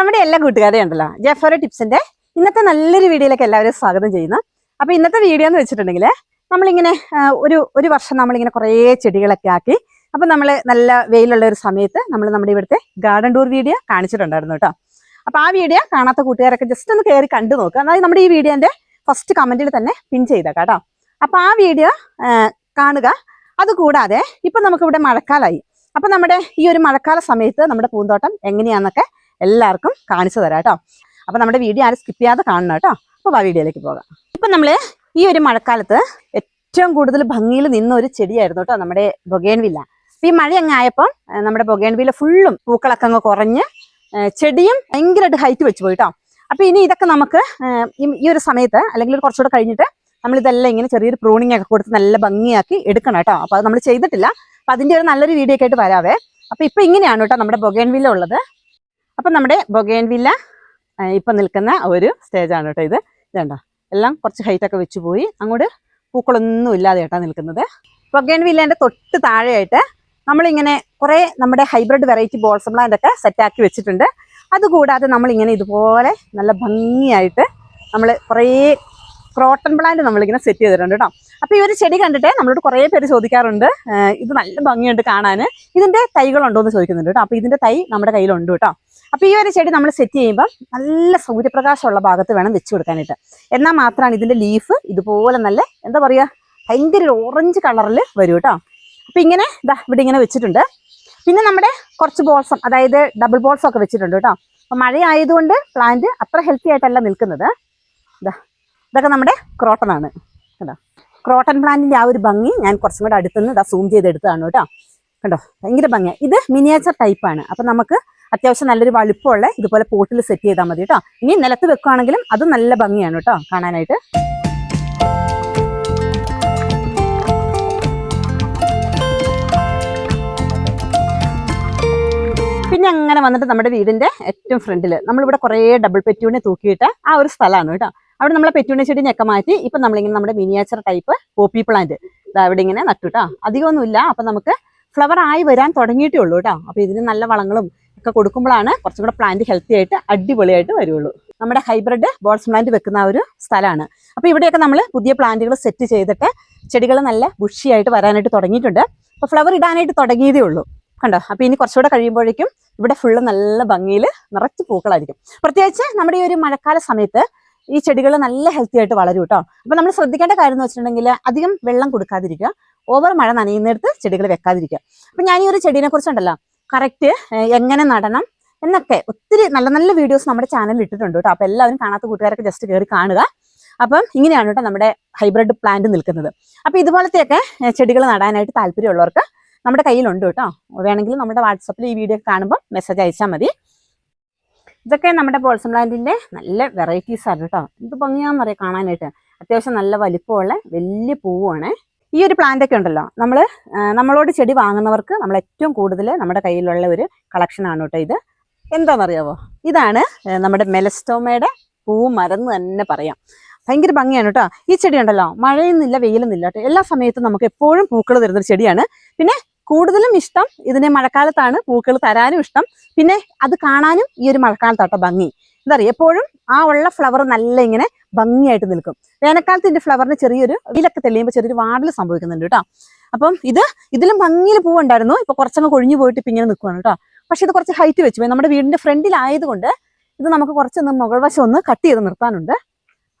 നമ്മുടെ എല്ലാ കൂട്ടുകാരെയും ഉണ്ടല്ലോ ജെഫോറ ടിപ്സിന്റെ ഇന്നത്തെ നല്ലൊരു വീഡിയോയിലേക്ക് എല്ലാവരും സ്വാഗതം ചെയ്യുന്നു. അപ്പൊ ഇന്നത്തെ വീഡിയോ എന്ന് വെച്ചിട്ടുണ്ടെങ്കിൽ നമ്മളിങ്ങനെ ഒരു വർഷം നമ്മളിങ്ങനെ കുറേ ചെടികളൊക്കെ ആക്കി. അപ്പൊ നമ്മൾ നല്ല വെയിലുള്ള ഒരു സമയത്ത് നമ്മൾ നമ്മുടെ ഇവിടുത്തെ ഗാർഡൻ ടൂർ വീഡിയോ കാണിച്ചിട്ടുണ്ടായിരുന്നു കേട്ടോ. അപ്പൊ ആ വീഡിയോ കാണാത്ത കൂട്ടുകാരൊക്കെ ജസ്റ്റ് ഒന്ന് കയറി കണ്ടു നോക്കുക. അതായത് നമ്മുടെ ഈ വീഡിയോന്റെ ഫസ്റ്റ് കമന്റിൽ തന്നെ പിൻ ചെയ്തേക്കാം കേട്ടോ. അപ്പൊ ആ വീഡിയോ കാണുക. അതുകൂടാതെ ഇപ്പൊ നമുക്കിവിടെ മഴക്കാലമായി. അപ്പൊ നമ്മുടെ ഈ ഒരു മഴക്കാല സമയത്ത് നമ്മുടെ പൂന്തോട്ടം എങ്ങനെയാന്നൊക്കെ എല്ലാവർക്കും കാണിച്ചു തരാം കേട്ടോ. അപ്പൊ നമ്മുടെ വീഡിയോ ആരും സ്കിപ്പ് ചെയ്യാതെ കാണണം കേട്ടോ. അപ്പൊ ആ വീഡിയോയിലേക്ക് പോകാം. ഇപ്പൊ നമ്മള് ഈ ഒരു മഴക്കാലത്ത് ഏറ്റവും കൂടുതൽ ഭംഗിയിൽ നിന്ന ഒരു ചെടിയായിരുന്നു കേട്ടോ നമ്മുടെ ബൊഗേൻവില്ല. അപ്പൊ ഈ മഴ അങ്ങ് ആയപ്പോൾ നമ്മുടെ ബൊഗേൻവില്ല ഫുള്ളും പൂക്കളൊക്കെ അങ്ങ് കുറഞ്ഞ് ചെടിയും ഭയങ്കരമായിട്ട് ഹൈറ്റ് വെച്ച് പോയിട്ടോ. അപ്പൊ ഇനി ഇതൊക്കെ നമുക്ക് ഈ ഒരു സമയത്ത് അല്ലെങ്കിൽ കുറച്ചുകൂടെ കഴിഞ്ഞിട്ട് നമ്മൾ ഇതെല്ലാം ഇങ്ങനെ ചെറിയൊരു പ്രൂണിങ് ഒക്കെ കൊടുത്ത് നല്ല ഭംഗിയാക്കി എടുക്കണം കേട്ടോ. അപ്പൊ അത് നമ്മൾ ചെയ്തിട്ടില്ല. അപ്പൊ അതിന്റെ ഒരു നല്ലൊരു വീഡിയോ ഒക്കെ ആയിട്ട് വരാവേ. അപ്പൊ ഇപ്പൊ ഇങ്ങനെയാണ് കേട്ടോ നമ്മുടെ ബൊഗേൻവില്ല ഉള്ളത്. അപ്പൊ നമ്മുടെ ബൊഗേൻവില്ല ഇപ്പൊ നിൽക്കുന്ന ഒരു സ്റ്റേജാണ് കേട്ടോ ഇത്. ഇതുണ്ടോ, എല്ലാം കുറച്ച് ഹൈറ്റ് ഒക്കെ വെച്ച് പോയി, അങ്ങോട്ട് പൂക്കളൊന്നും ഇല്ലാതെ കേട്ടാ നിൽക്കുന്നത്. ബൊഗേൻവില്ലേന്റെ തൊട്ട് താഴെയായിട്ട് നമ്മളിങ്ങനെ കുറെ നമ്മുടെ ഹൈബ്രിഡ് വെറൈറ്റി ബോൾസം പ്ലാന്റ് ഒക്കെ സെറ്റാക്കി വെച്ചിട്ടുണ്ട്. അതുകൂടാതെ നമ്മളിങ്ങനെ ഇതുപോലെ നല്ല ഭംഗിയായിട്ട് നമ്മൾ കുറേ ക്രോട്ടൺ പ്ലാന്റ് നമ്മളിങ്ങനെ സെറ്റ് ചെയ്തിട്ടുണ്ട് കേട്ടോ. അപ്പൊ ഈ ഒരു ചെടി കണ്ടിട്ട് നമ്മളോട് കുറേ പേര് ചോദിക്കാറുണ്ട്, ഇത് നല്ല ഭംഗിയുണ്ട് കാണാൻ, ഇതിന്റെ തൈകളുണ്ടോ എന്ന് ചോദിക്കുന്നുണ്ട് കേട്ടോ. അപ്പൊ ഇതിന്റെ തൈ നമ്മുടെ കയ്യിലുണ്ട് കേട്ടോ. അപ്പൊ ഈ ഒരു ചെടി നമ്മൾ സെറ്റ് ചെയ്യുമ്പോൾ നല്ല സൂര്യപ്രകാശമുള്ള ഭാഗത്ത് വേണം വെച്ച് കൊടുക്കാനായിട്ട്. എന്നാൽ മാത്രമാണ് ഇതിന്റെ ലീഫ് ഇതുപോലെ നല്ല എന്താ പറയാ ഭയങ്കര ഓറഞ്ച് കളറിൽ വരും കേട്ടോ. അപ്പൊ ഇങ്ങനെ ഇതാ ഇവിടെ ഇങ്ങനെ വെച്ചിട്ടുണ്ട്. പിന്നെ നമ്മുടെ കുറച്ച് ബോൾസം, അതായത് ഡബിൾ ബോൾസം ഒക്കെ വെച്ചിട്ടുണ്ട് കേട്ടോ. അപ്പൊ മഴ ആയതുകൊണ്ട് പ്ലാന്റ് അത്ര ഹെൽത്തി ആയിട്ടല്ല നിൽക്കുന്നത്. ഇതൊക്കെ നമ്മുടെ ക്രോട്ടൺ ആണ് കേട്ടോ. ക്രോട്ടൺ പ്ലാന്റിന്റെ ആ ഒരു ഭംഗി ഞാൻ കുറച്ചും കൂടെ അടുത്തുനിന്ന് ഇതാ സൂം ചെയ്തെടുത്തതാണ് കേട്ടോ. കണ്ടോ, ഭയങ്കര ഭംഗിയാണ്. ഇത് മിനിയേച്ചർ ടൈപ്പാണ്. അപ്പൊ നമുക്ക് അത്യാവശ്യം നല്ലൊരു വലുപ്പമുള്ള ഇതുപോലെ പോട്ടിൽ സെറ്റ് ചെയ്താൽ മതി കേട്ടോ. ഇനി നിലത്ത് വെക്കുകയാണെങ്കിലും അത് നല്ല ഭംഗിയാണ് കേട്ടോ കാണാനായിട്ട്. പിന്നെ അങ്ങനെ വന്നിട്ട് നമ്മുടെ വീടിന്റെ ഏറ്റവും ഫ്രണ്ടിൽ നമ്മളിവിടെ കുറേ ഡബിൾ പെറ്റൂണിയ തൂക്കിയിട്ട് ആ ഒരു സ്ഥലമാണ് കേട്ടോ. അവിടെ നമ്മളെ പെറ്റൂണിയ ചെടിനെയൊക്കെ മാറ്റി ഇപ്പൊ നമ്മളിങ്ങനെ നമ്മുടെ മിനിയേച്ചർ ടൈപ്പ് പോപ്പി പ്ലാന്റ് ഇതാ ഇവിടെ ഇങ്ങനെ നട്ടു കേട്ടോ. അധികമൊന്നുമില്ല. അപ്പൊ നമുക്ക് ഫ്ലവർ ആയി വരാൻ തുടങ്ങിയിട്ടേ ഉള്ളൂ കേട്ടോ. അപ്പൊ ഇതിന് നല്ല വളങ്ങളും ഒക്കെ കൊടുക്കുമ്പോഴാണ് കുറച്ചും കൂടെ പ്ലാന്റ് ഹെൽത്തി ആയിട്ട് അടിപൊളിയായിട്ട് വരുള്ളൂ. നമ്മുടെ ഹൈബ്രിഡ് ബോൾസ് പ്ലാന്റ് വെക്കുന്ന ഒരു സ്ഥലമാണ്. അപ്പൊ ഇവിടെയൊക്കെ നമ്മൾ പുതിയ പ്ലാന്റുകൾ സെറ്റ് ചെയ്തിട്ട് ചെടികൾ നല്ല ബുഷിയായിട്ട് വരാനായിട്ട് തുടങ്ങിയിട്ടുണ്ട്. അപ്പൊ ഫ്ലവർ ഇടാനായിട്ട് തുടങ്ങിയതേ ഉള്ളൂ കണ്ടോ. അപ്പൊ ഇനി കുറച്ചുകൂടെ കഴിയുമ്പോഴേക്കും ഇവിടെ ഫുള്ള് നല്ല ഭംഗിയിൽ നിറച്ച് പൂക്കളായിരിക്കും. പ്രത്യേകിച്ച് നമ്മുടെ ഈ ഒരു മഴക്കാല സമയത്ത് ഈ ചെടികൾ നല്ല ഹെൽത്തി ആയിട്ട് വളരും കേട്ടോ. അപ്പൊ നമ്മൾ ശ്രദ്ധിക്കേണ്ട കാര്യം എന്ന് വെച്ചിട്ടുണ്ടെങ്കിൽ അധികം വെള്ളം കൊടുക്കാതിരിക്കുക, ഓവർ മഴ നനയുന്നിടത്ത് ചെടികൾ വെക്കാതിരിക്കുക. അപ്പൊ ഞാൻ ഈ ഒരു ചെടീനെ കുറിച്ചുണ്ടല്ലോ കറക്റ്റ് എങ്ങനെ നടണം എന്നൊക്കെ ഒത്തിരി നല്ല നല്ല വീഡിയോസ് നമ്മുടെ ചാനലിൽ ഇട്ടിട്ടുണ്ട് കേട്ടോ. അപ്പൊ എല്ലാവരും കാണാത്ത കൂട്ടുകാരൊക്കെ ജസ്റ്റ് കയറി കാണുക. അപ്പം ഇങ്ങനെയാണ് കേട്ടോ നമ്മുടെ ഹൈബ്രിഡ് പ്ലാന്റ് നിൽക്കുന്നത്. അപ്പൊ ഇതുപോലത്തെയൊക്കെ ചെടികൾ നടാനായിട്ട് താല്പര്യമുള്ളവർക്ക് നമ്മുടെ കയ്യിലുണ്ട് കേട്ടോ. വേണമെങ്കിൽ നമ്മുടെ വാട്സപ്പിൽ ഈ വീഡിയോ കാണുമ്പോൾ മെസ്സേജ് അയച്ചാൽ മതി. ഇതൊക്കെ നമ്മുടെ ബോൾസം പ്ലാന്റിന്റെ നല്ല വെറൈറ്റീസ് ആണ് കേട്ടോ. ഇത് ഭംഗിയാന്ന് പറയാം കാണാനായിട്ട്. അത്യാവശ്യം നല്ല വലിപ്പമുള്ള വലിയ പൂവാണ്. ഈ ഒരു പ്ലാന്റ് ഒക്കെ ഉണ്ടല്ലോ, നമ്മളോട് ചെടി വാങ്ങുന്നവർക്ക് നമ്മൾ ഏറ്റവും കൂടുതൽ നമ്മുടെ കയ്യിലുള്ള ഒരു കളക്ഷൻ ആണ് കേട്ടോ. ഇത് എന്താണെന്നറിയാവോ, ഇതാണ് നമ്മുടെ മെലസ്റ്റോമയുടെ പൂമരം എന്ന് തന്നെ പറയാം. ഭയങ്കര ഭംഗിയാണ് കേട്ടോ. ഈ ചെടി ഉണ്ടല്ലോ മഴയൊന്നുമില്ല വെയിലൊന്നുമില്ല കേട്ടോ. എല്ലാ സമയത്തും നമുക്ക് എപ്പോഴും പൂക്കൾ തരുന്നൊരു ചെടിയാണ്. പിന്നെ കൂടുതലും ഇഷ്ടം ഇതിനെ മഴക്കാലത്താണ് പൂക്കൾ തരാനും ഇഷ്ടം. പിന്നെ അത് കാണാനും ഈ ഒരു മഴക്കാലത്താട്ടോ ഭംഗി. എന്താ പറയുക, എപ്പോഴും ആ ഉള്ള ഫ്ലവർ നല്ല ഇങ്ങനെ ഭംഗിയായിട്ട് നിൽക്കും. വേനൽക്കാലത്ത് ഇതിന്റെ ഫ്ലവറിന് ചെറിയൊരു വെയിലൊക്കെ തെളിയുമ്പോൾ ചെറിയൊരു വാടൽ സംഭവിക്കുന്നുണ്ട് കേട്ടോ. അപ്പം ഇതിലും ഭംഗിയിൽ പൂവുണ്ടായിരുന്നു. ഇപ്പൊ കുറച്ചങ്ങ് കൊഴിഞ്ഞു പോയിട്ട് ഇപ്പൊ ഇങ്ങനെ നിൽക്കുകയാണ് കേട്ടോ. പക്ഷെ ഇത് കുറച്ച് ഹൈറ്റ് വെച്ച് പോയി. നമ്മുടെ വീടിന്റെ ഫ്രണ്ടിലായതുകൊണ്ട് ഇത് നമുക്ക് കുറച്ചൊന്ന് മുകൾ വശം ഒന്ന് കട്ട് ചെയ്ത് നിർത്താനുണ്ട്.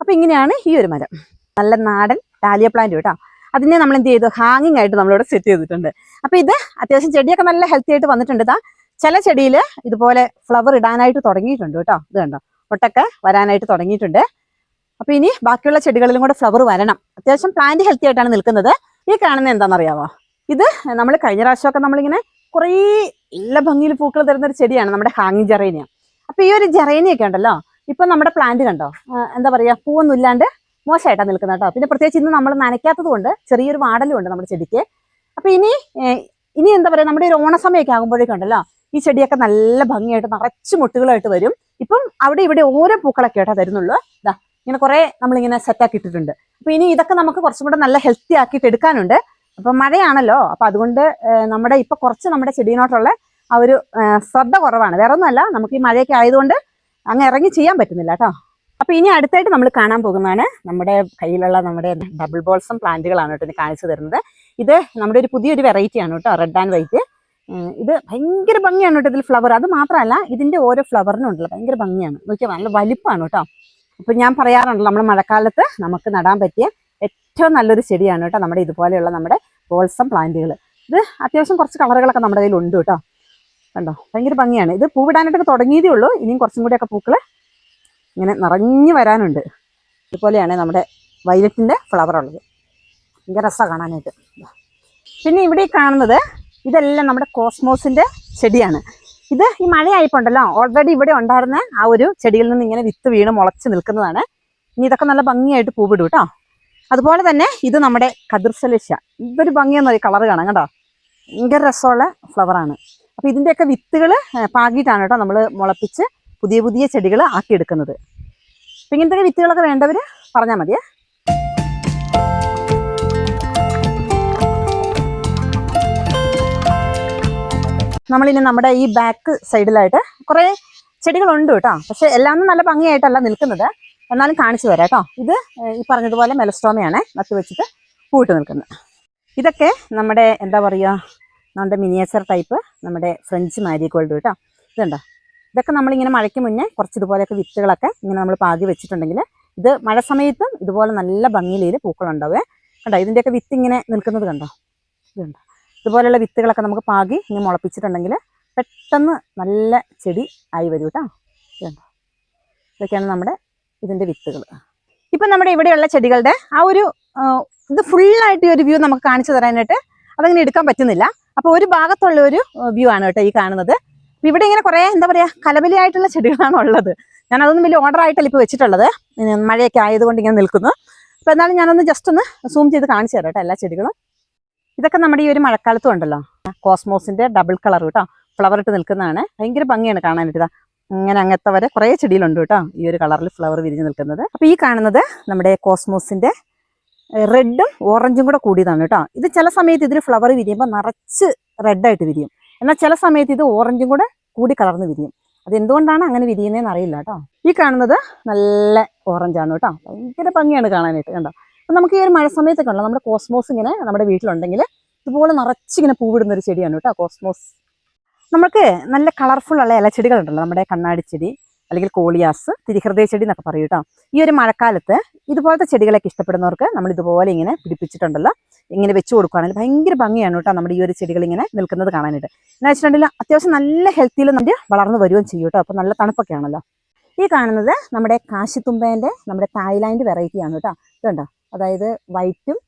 അപ്പൊ ഇങ്ങനെയാണ് ഈ ഒരു മരം. നല്ല നാടൻ ഡാലിയ പ്ലാന്റ് കേട്ടോ. അതിനെ നമ്മൾ എന്ത് ചെയ്തു, ഹാങ്ങിങ് ആയിട്ട് നമ്മളിവിടെ സെറ്റ് ചെയ്തിട്ടുണ്ട്. അപ്പൊ ഇത് അത്യാവശ്യം ചെടിയൊക്കെ നല്ല ഹെൽത്തി ആയിട്ട് വന്നിട്ടുണ്ട്. ഇതാ ചില ചെടിയിൽ ഇതുപോലെ ഫ്ലവർ ഇടാനായിട്ട് തുടങ്ങിയിട്ടുണ്ട് കേട്ടോ. ഇത് കണ്ടോ, ഒട്ടൊക്കെ വരാനായിട്ട് തുടങ്ങിയിട്ടുണ്ട്. അപ്പൊ ഇനി ബാക്കിയുള്ള ചെടികളിലും കൂടെ ഫ്ലവർ വരണം. അത്യാവശ്യം പ്ലാന്റ് ഹെൽത്തി ആയിട്ടാണ് നിൽക്കുന്നത്. ഈ കാണുന്നത് എന്താണെന്നറിയാമോ, ഇത് നമ്മൾ കഴിഞ്ഞ പ്രാവശ്യമൊക്കെ നമ്മളിങ്ങനെ കുറേ നല്ല ഭംഗിയിൽ പൂക്കൾ തരുന്ന ഒരു ചെടിയാണ് നമ്മുടെ ഹാങ്ങിങ് ജെറേനിയ. അപ്പൊ ഈ ഒരു ജെറേനിയൊക്കെ ഉണ്ടല്ലോ ഇപ്പൊ നമ്മുടെ പ്ലാന്റ് കണ്ടോ, എന്താ പറയാ, പൂവൊന്നും ഇല്ലാണ്ട് മോശമായിട്ടാണ് നിൽക്കുന്നത് കേട്ടോ. പിന്നെ പ്രത്യേകിച്ച് ഇന്ന് നമ്മൾ നനയ്ക്കാത്തത് കൊണ്ട് ചെറിയൊരു വാടലും ഉണ്ട് നമ്മുടെ ചെടിക്ക്. അപ്പൊ ഇനി എന്താ പറയാ, നമ്മുടെ ഒരു ഓണസമയമൊക്കെ ആകുമ്പോഴേക്കും ഉണ്ടല്ലോ ഈ ചെടിയൊക്കെ നല്ല ഭംഗിയായിട്ട് നിറച്ച് മുട്ടുകളായിട്ട് വരും. ഇപ്പം അവിടെ ഇവിടെ ഓരോ പൂക്കളൊക്കെ കേട്ടോ തരുന്നുള്ളൂ. ഇതാ ഇങ്ങനെ കുറെ നമ്മളിങ്ങനെ സെറ്റാക്കി ഇട്ടിട്ടുണ്ട്. അപ്പൊ ഇനി ഇതൊക്കെ നമുക്ക് കുറച്ചും കൂടെ നല്ല ഹെൽത്തി ആക്കിയിട്ട് എടുക്കാനുണ്ട്. അപ്പൊ മഴയാണല്ലോ, അപ്പൊ അതുകൊണ്ട് നമ്മുടെ ഇപ്പൊ കുറച്ച് നമ്മുടെ ചെടീനോട്ടുള്ള ആ ഒരു ശ്രദ്ധ കുറവാണ്. വേറെ ഒന്നുമല്ല, നമുക്ക് ഈ മഴയൊക്കെ ആയതുകൊണ്ട് അങ്ങ് ഇറങ്ങി ചെയ്യാൻ പറ്റുന്നില്ല കേട്ടോ. അപ്പോൾ ഇനി അടുത്തായിട്ട് നമ്മൾ കാണാൻ പോകുന്നതാണ് നമ്മുടെ കയ്യിലുള്ള നമ്മുടെ ഡബിൾ ബോൾസം പ്ലാന്റുകളാണ് കേട്ടോ ഇനി കാണിച്ചു തരുന്നത്. ഇത് നമ്മുടെ ഒരു പുതിയൊരു വെറൈറ്റിയാണ് കേട്ടോ, റെഡ് ആൻഡ് വൈറ്റ്. ഇത് ഭയങ്കര ഭംഗിയാണ് കേട്ടോ ഇതിൽ ഫ്ലവർ. അത് മാത്രമല്ല ഇതിൻ്റെ ഓരോ ഫ്ലവറിനും ഉണ്ടല്ലോ ഭയങ്കര ഭംഗിയാണ്, നോക്കിയാൽ നല്ല വലിപ്പമാണ് കേട്ടോ. അപ്പോൾ ഞാൻ പറയാറുണ്ടല്ലോ നമ്മൾ മഴക്കാലത്ത് നമുക്ക് നടാൻ പറ്റിയ ഏറ്റവും നല്ലൊരു ചെടിയാണ് കേട്ടോ നമ്മുടെ ഇതുപോലെയുള്ള നമ്മുടെ ബോൾസം പ്ലാന്റുകൾ. ഇത് അത്യാവശ്യം കുറച്ച് കളറുകളൊക്കെ നമ്മുടെ കയ്യിലുണ്ട് കേട്ടോ. കണ്ടോ, ഭയങ്കര ഭംഗിയാണ്. ഇത് പൂവിടാനായിട്ടൊക്കെ തുടങ്ങിയതേ ഉള്ളൂ, ഇനിയും കുറച്ചും കൂടിയൊക്കെ പൂക്കൾ ഇങ്ങനെ നിറഞ്ഞു വരാനുണ്ട്. ഇതുപോലെയാണ് നമ്മുടെ വൈലറ്റിൻ്റെ ഫ്ലവർ ഉള്ളത്, ഭയങ്കര രസമാണ് കാണാനായിട്ട്. പിന്നെ ഇവിടെ കാണുന്നത് ഇതെല്ലാം നമ്മുടെ കോസ്മോസിൻ്റെ ചെടിയാണ്. ഇത് ഈ മഴയായിപ്പോണ്ടല്ലോ ഓൾറെഡി ഇവിടെ ഉണ്ടായിരുന്ന ആ ഒരു ചെടിയിൽ നിന്ന് ഇങ്ങനെ വിത്ത് വീണ് മുളച്ച് നിൽക്കുന്നതാണ്. ഇനി ഇതൊക്കെ നല്ല ഭംഗിയായിട്ട് പൂവിടും കേട്ടോ. അതുപോലെ തന്നെ ഇത് നമ്മുടെ കതിർസലിശ. ഇതൊരു ഭംഗിയെന്ന് പറയും, കളർ കാണാം കേട്ടോ, ഭയങ്കര രസമുള്ള ഫ്ലവറാണ്. അപ്പോൾ ഇതിൻ്റെയൊക്കെ വിത്തുകൾ പാകിയിട്ടാണ് കേട്ടോ നമ്മൾ മുളപ്പിച്ച് പുതിയ പുതിയ ചെടികൾ ആക്കിയെടുക്കുന്നത്. അപ്പം ഇങ്ങനത്തെ വിത്തുകളൊക്കെ വേണ്ടവർ പറഞ്ഞാൽ മതിയേ. നമ്മളിനി നമ്മുടെ ഈ ബാക്ക് സൈഡിലായിട്ട് കുറേ ചെടികളുണ്ട് കേട്ടോ. പക്ഷെ എല്ലാം നല്ല ഭംഗിയായിട്ടല്ല നിൽക്കുന്നത്, എന്നാലും കാണിച്ചു തരാം കേട്ടോ. ഇത് ഈ പറഞ്ഞതുപോലെ മെലസ്റ്റോമയാണ് നട്ട് വെച്ചിട്ട് പൂവിട്ട് നിൽക്കുന്നത്. ഇതൊക്കെ നമ്മുടെ എന്താ പറയുക, നമ്മുടെ മിനിയേച്ചർ ടൈപ്പ് നമ്മുടെ ഫ്രഞ്ച് മാരിഗോൾഡ് കേട്ടോ. ഇതുണ്ടോ, ഇതൊക്കെ നമ്മളിങ്ങനെ മഴയ്ക്ക് മുന്നേ കുറച്ച് ഇതുപോലെയൊക്കെ വിത്തുകളൊക്കെ ഇങ്ങനെ നമ്മൾ പാകി വെച്ചിട്ടുണ്ടെങ്കിൽ ഇത് മഴ സമയത്തും ഇതുപോലെ നല്ല ഭംഗിയിൽ പൂക്കളുണ്ടാവേ. കണ്ടോ, ഇതിൻ്റെയൊക്കെ വിത്ത് ഇങ്ങനെ നിൽക്കുന്നത് കണ്ടോ, ഇതുണ്ടോ. ഇതുപോലെയുള്ള വിത്തുകളൊക്കെ നമുക്ക് പാകി ഇങ്ങനെ മുളപ്പിച്ചിട്ടുണ്ടെങ്കിൽ പെട്ടെന്ന് നല്ല ചെടി ആയി വരും കേട്ടോ. ഇതുണ്ടോ, ഇതൊക്കെയാണ് നമ്മുടെ ഇതിൻ്റെ വിത്തുകൾ. ഇപ്പം നമ്മുടെ ഇവിടെയുള്ള ചെടികളുടെ ആ ഒരു ഇത് ഫുള്ളായിട്ട് ഒരു വ്യൂ നമുക്ക് കാണിച്ചു തരാനായിട്ട് അതങ്ങനെ എടുക്കാൻ പറ്റുന്നില്ല. അപ്പോൾ ഒരു ഭാഗത്തുള്ള ഒരു വ്യൂ ആണ് കേട്ടോ ഈ കാണുന്നത്. ഇവിടെ ഇങ്ങനെ കുറേ എന്താ പറയുക കലബലിയായിട്ടുള്ള ചെടികളാണ് ഉള്ളത്. ഞാൻ അതൊന്നും വലിയ ഓർഡർ ആയിട്ടല്ല ഇപ്പോൾ വെച്ചിട്ടുള്ളത്, മഴയൊക്കെ ആയതുകൊണ്ട് ഇങ്ങനെ നിൽക്കുന്നു. അപ്പോൾ എന്നാലും ഞാനൊന്ന് ജസ്റ്റ് ഒന്ന് സൂം ചെയ്ത് കാണിച്ചു തരാം കേട്ടോ എല്ലാ ചെടികളും. ഇതൊക്കെ നമ്മുടെ ഈ ഒരു മഴക്കാലത്തും ഉണ്ടല്ലോ കോസ്മോസിൻ്റെ ഡബിൾ കളർ കേട്ടോ, ഫ്ലവർ ഇട്ട് നിൽക്കുന്നതാണ്. ഭയങ്കര ഭംഗിയാണ് കാണാനായിട്ട്. ഇതാ ഇങ്ങനെ അങ്ങനത്തെ വരെ കുറേ ചെടികളുണ്ട് കേട്ടോ ഈ ഒരു കളറിൽ ഫ്ലവർ വിരിഞ്ഞ് നിൽക്കുന്നത്. അപ്പോൾ ഈ കാണുന്നത് നമ്മുടെ കോസ്മോസിൻ്റെ റെഡും ഓറഞ്ചും കൂടെ കൂടിയതാണ് കേട്ടോ. ഇത് ചില സമയത്ത് ഇതിൽ ഫ്ലവർ വിരിയുമ്പോൾ നിറച്ച് റെഡായിട്ട് വിരിയും, എന്നാൽ ചില സമയത്ത് ഇത് ഓറഞ്ചും കൂടെ കൂടി കളർന്ന് വിരിയും. അതെന്തുകൊണ്ടാണ് അങ്ങനെ വിരിയുന്നതെന്ന് അറിയില്ല കേട്ടോ. ഈ കാണുന്നത് നല്ല ഓറഞ്ചാണ് കേട്ടോ, ഭയങ്കര ഭംഗിയാണ് കാണാനായിട്ട്. കണ്ടോ, അപ്പം നമുക്ക് ഈ ഒരു മഴ സമയത്തൊക്കെ ഉണ്ടല്ലോ നമ്മുടെ കോസ്മോസ് ഇങ്ങനെ നമ്മുടെ വീട്ടിലുണ്ടെങ്കിൽ ഇതുപോലെ നിറച്ചിങ്ങനെ പൂവിടുന്ന ഒരു ചെടിയാണ് കേട്ടോ കോസ്മോസ്. നമുക്ക് നല്ല കളർഫുള്ളുള്ള ഇലച്ചെടികളുണ്ടല്ലോ, നമ്മുടെ കണ്ണാടിച്ചെടി അല്ലെങ്കിൽ കോളിയാസ്, തിരിഹൃദയ ചെടി എന്നൊക്കെ പറയും കേട്ടോ. ഈ ഒരു മഴക്കാലത്ത് ഇതുപോലത്തെ ചെടികളൊക്കെ ഇഷ്ടപ്പെടുന്നവർക്ക് നമ്മൾ ഇതുപോലെ ഇങ്ങനെ പിടിപ്പിച്ചിട്ടുണ്ടല്ലോ, ഇങ്ങനെ വെച്ച് കൊടുക്കുകയാണെങ്കിൽ ഭയങ്കര ഭംഗിയാണ് കേട്ടോ നമ്മുടെ ഈ ഒരു ചെടികൾ ഇങ്ങനെ നിൽക്കുന്നത് കാണാനായിട്ട്. എന്ന് വെച്ചിട്ടുണ്ടെങ്കിൽ അത്യാവശ്യം നല്ല ഹെൽത്തിയിൽ നമുക്ക് വളർന്നു വരികയും ചെയ്യും കേട്ടോ. അപ്പോൾ നല്ല തണുപ്പൊക്കെ ആണല്ലോ. ഈ കാണുന്നത് നമ്മുടെ കാശിത്തുമ്പേൻ്റെ നമ്മുടെ തായ്ലാൻഡ് വെറൈറ്റിയാണ് കേട്ടോ. ഇതുണ്ടോ, അതായത് വൈറ്റും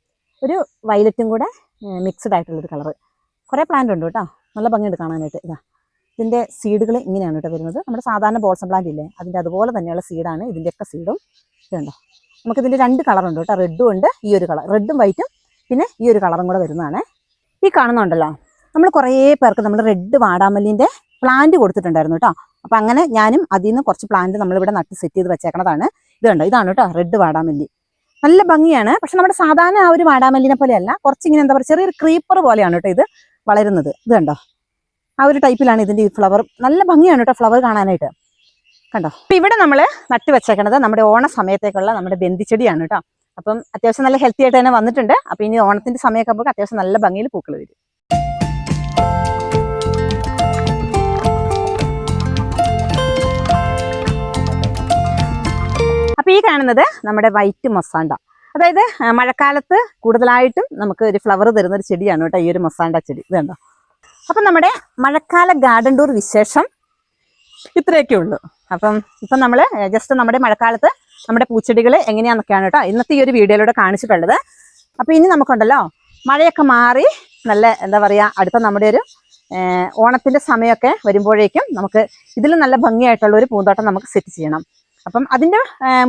ഒരു വയലറ്റും കൂടെ മിക്സ്ഡ് ആയിട്ടുള്ളൊരു കളറ്. കുറേ പ്ലാന്റ് ഉണ്ട് കേട്ടോ, നല്ല ഭംഗിയുണ്ട് കാണാനായിട്ട്. ഇതാ ഇതിൻ്റെ സീഡുകൾ ഇങ്ങനെയാണ് കേട്ടോ വരുന്നത്. നമ്മുടെ സാധാരണ ബോൾസം പ്ലാന്റ് ഇല്ലേ അതിൻ്റെ അതുപോലെ തന്നെയുള്ള സീഡാണ് ഇതിൻ്റെയൊക്കെ സീഡും. ഇതുണ്ടോ, നമുക്കിതിൻ്റെ രണ്ട് കളറുണ്ട് കേട്ടോ, റെഡും ഉണ്ട്, ഈ ഒരു കളർ റെഡും വൈറ്റും പിന്നെ ഈ ഒരു കളറും കൂടെ വരുന്നതാണ്. ഈ കാണുന്നുണ്ടല്ലോ നമ്മൾ കുറേ പേർക്ക് നമ്മൾ റെഡ് വാടാമല്ലിൻ്റെ പ്ലാന്റ് കൊടുത്തിട്ടുണ്ടായിരുന്നു കേട്ടോ. അപ്പം അങ്ങനെ ഞാനും അതിൽ നിന്ന് കുറച്ച് പ്ലാന്റ് നമ്മളിവിടെ നട്ട് സെറ്റ് ചെയ്ത് വെച്ചേക്കണതാണ്. ഇത് കണ്ടോ, ഇതാണ് കേട്ടോ റെഡ് വാടാമല്ലി. നല്ല ഭംഗിയാണ്, പക്ഷെ നമ്മുടെ സാധാരണ ആ ഒരു വാടാമല്ലിനെ പോലെയല്ല, കുറച്ചിങ്ങനെ എന്താ പറയുക ചെറിയൊരു ക്രീപ്പർ പോലെയാണ് കേട്ടോ ഇത് വളരുന്നത്. ഇത് കണ്ടോ, ആ ഒരു ടൈപ്പിലാണ് ഇതിൻ്റെ ഈ ഫ്ലവർ. നല്ല ഭംഗിയാണ് കേട്ടോ ഫ്ലവർ കാണാനായിട്ട്. കണ്ടോ, അപ്പം ഇവിടെ നമ്മൾ നട്ട് വെച്ചേക്കണത് നമ്മുടെ ഓണ സമയത്തേക്കുള്ള നമ്മുടെ ബന്ദിച്ചെടിയാണ് കേട്ടോ. അപ്പം അത്യാവശ്യം നല്ല ഹെൽത്തി ആയിട്ട് തന്നെ വന്നിട്ടുണ്ട്. അപ്പം ഇനി ഓണത്തിൻ്റെ സമയമൊക്കെ ആകുമ്പോൾ അത്യാവശ്യം നല്ല ഭംഗിയിൽ പൂക്കൾ വരും. അപ്പോൾ ഈ കാണുന്നത് നമ്മുടെ വൈറ്റ് മൊസാണ്ട, അതായത് മഴക്കാലത്ത് കൂടുതലായിട്ടും നമുക്ക് ഒരു ഫ്ലവർ തരുന്ന ഒരു ചെടിയാണ് കേട്ടോ ഈ ഒരു മൊസാണ്ട ചെടി. ഇത് കണ്ടോ. അപ്പം നമ്മുടെ മഴക്കാല ഗാർഡൻ ടൂർ വിശേഷം ഇത്രയൊക്കെ ഉള്ളൂ. അപ്പം ഇപ്പം നമ്മൾ ജസ്റ്റ് നമ്മുടെ മഴക്കാലത്ത് നമ്മുടെ പൂച്ചെടികൾ എങ്ങനെയാണെന്നൊക്കെയാണ് കേട്ടോ ഇന്നത്തെ ഈ ഒരു വീഡിയോയിലൂടെ കാണിച്ചിട്ടുള്ളത്. അപ്പോൾ ഇനി നമുക്കുണ്ടല്ലോ മഴയൊക്കെ മാറി നല്ല എന്താ പറയുക അടുത്ത നമ്മുടെ ഒരു ഓണത്തിൻ്റെ സമയമൊക്കെ വരുമ്പോഴേക്കും നമുക്ക് ഇതിൽ നല്ല ഭംഗിയായിട്ടുള്ള ഒരു പൂന്തോട്ടം നമുക്ക് സെറ്റ് ചെയ്യണം. അപ്പം അതിൻ്റെ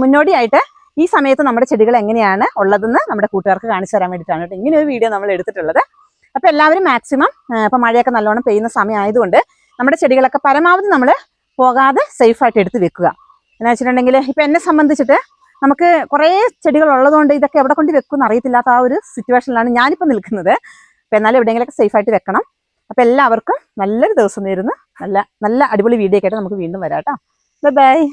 മുന്നോടിയായിട്ട് ഈ സമയത്ത് നമ്മുടെ ചെടികൾ എങ്ങനെയാണ് ഉള്ളതെന്ന് നമ്മുടെ കൂട്ടുകാർക്ക് കാണിച്ചു തരാൻ വേണ്ടിയിട്ടാണ് കേട്ടോ ഇങ്ങനെ ഒരു വീഡിയോ നമ്മൾ എടുത്തിട്ടുള്ളത്. അപ്പോൾ എല്ലാവരും മാക്സിമം ഇപ്പം മഴയൊക്കെ നല്ലോണം പെയ്യുന്ന സമയം ആയതുകൊണ്ട് നമ്മുടെ ചെടികളൊക്കെ പരമാവധി നമ്മൾ പോകാതെ സേഫായിട്ട് എടുത്ത് വെക്കുക. എന്ന് വെച്ചിട്ടുണ്ടെങ്കിൽ ഇപ്പം എന്നെ സംബന്ധിച്ചിട്ട് നമുക്ക് കുറേ ചെടികൾ ഉള്ളതുകൊണ്ട് ഇതൊക്കെ എവിടെ കൊണ്ട് വെക്കുമെന്ന് അറിയത്തില്ലാത്ത ആ ഒരു സിറ്റുവേഷനിലാണ് ഞാനിപ്പോൾ നിൽക്കുന്നത്. അപ്പോൾ എന്നാലും എവിടെയെങ്കിലുമൊക്കെ സേഫായിട്ട് വെക്കണം. അപ്പോൾ എല്ലാവർക്കും നല്ലൊരു ദിവസം നേരുന്നു. നല്ല നല്ല അടിപൊളി വീഡിയോ ഒക്കെ ആയിട്ട് നമുക്ക് വീണ്ടും വരാം കേട്ടോ. ബൈ.